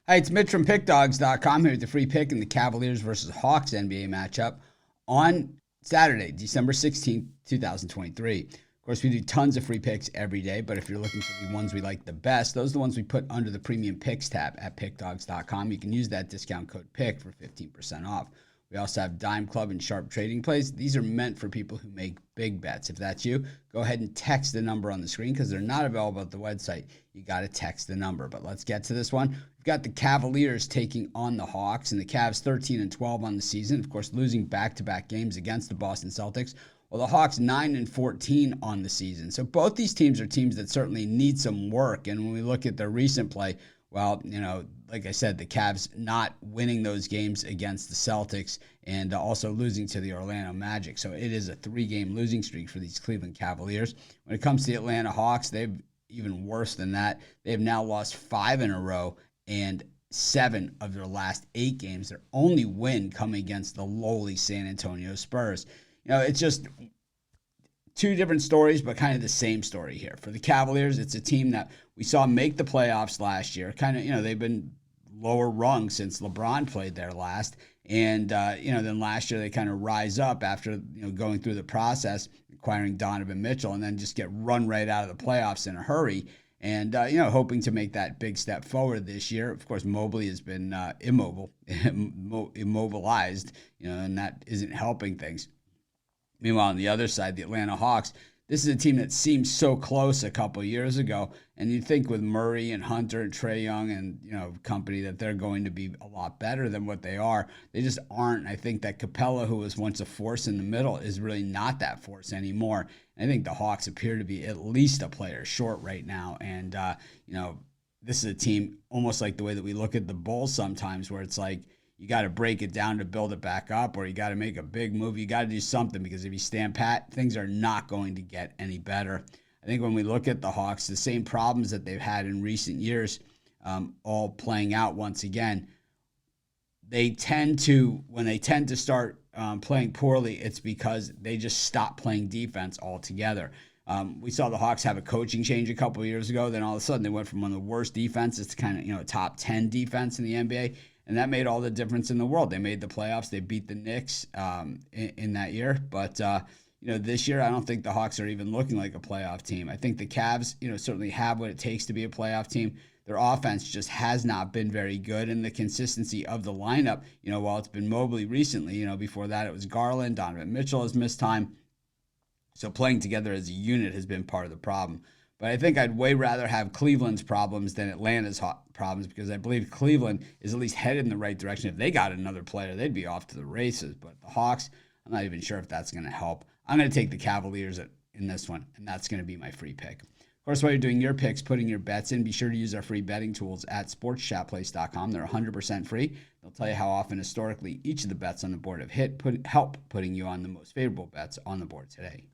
Hi, it's Mitch from Pickdawgz.com here with the free pick in the Cavaliers versus Hawks NBA matchup on Saturday, December 16th, 2023. Of course, we do tons of free picks every day, but if you're looking for the ones we like the best, those are the ones we put under the premium picks tab at Pickdawgz.com. You can use that discount code PICK for 15% off. We also have Dime Club and Sharp Trading Plays. These are meant for people who make big bets. If that's you, go ahead and text the number on the screen because they're not available at the website. You got to text the number. But let's get to this one. We've got the Cavaliers taking on the Hawks, and the Cavs 13-12 on the season. Of course, losing back-to-back games against the Boston Celtics. Well, the Hawks 9-14 on the season. So both these teams are teams that certainly need some work. And when we look at their recent play, well, like I said, the Cavs not winning those games against the Celtics and also losing to the Orlando Magic. So it is a 3-game losing streak for these Cleveland Cavaliers. When it comes to the Atlanta Hawks, they've even worse than that. They've now lost 5 in a row and 7 of their last 8 games. Their only win coming against the lowly San Antonio Spurs. It's just two different stories, but kind of the same story here. For the Cavaliers, it's a team that we saw make the playoffs last year. They've been lower rung since LeBron played there last. And, then last year they kind of rise up after, going through the process, acquiring Donovan Mitchell, and then just get run right out of the playoffs in a hurry. And, hoping to make that big step forward this year. Of course, Mobley has been immobilized, and that isn't helping things. Meanwhile, on the other side, the Atlanta Hawks, this is a team that seemed so close a couple of years ago. And you'd think with Murray and Hunter and Trae Young and, company that they're going to be a lot better than what they are. They just aren't. I think that Capella, who was once a force in the middle, is really not that force anymore. And I think the Hawks appear to be at least a player short right now. And, this is a team almost like the way that we look at the Bulls sometimes, where it's like, you got to break it down to build it back up, or you got to make a big move. You got to do something, because if you stand pat, things are not going to get any better. I think when we look at the Hawks, the same problems that they've had in recent years, all playing out once again. When they tend to start playing poorly, it's because they just stop playing defense altogether. We saw the Hawks have a coaching change a couple of years ago. Then all of a sudden they went from one of the worst defenses to kind of, top 10 defense in the NBA. And that made all the difference in the world. They made the playoffs. They beat the Knicks in that year. But, this year, I don't think the Hawks are even looking like a playoff team. I think the Cavs, certainly have what it takes to be a playoff team. Their offense just has not been very good. And the consistency of the lineup, while it's been Mobley recently, before that it was Garland. Donovan Mitchell has missed time. So playing together as a unit has been part of the problem. But I think I'd way rather have Cleveland's problems than Atlanta's problems, because I believe Cleveland is at least headed in the right direction. If they got another player, they'd be off to the races. But the Hawks, I'm not even sure if that's going to help. I'm going to take the Cavaliers in this one, and that's going to be my free pick. Of course, while you're doing your picks, putting your bets in, be sure to use our free betting tools at sportschatplace.com. They're 100% free. They'll tell you how often historically each of the bets on the board have help putting you on the most favorable bets on the board today.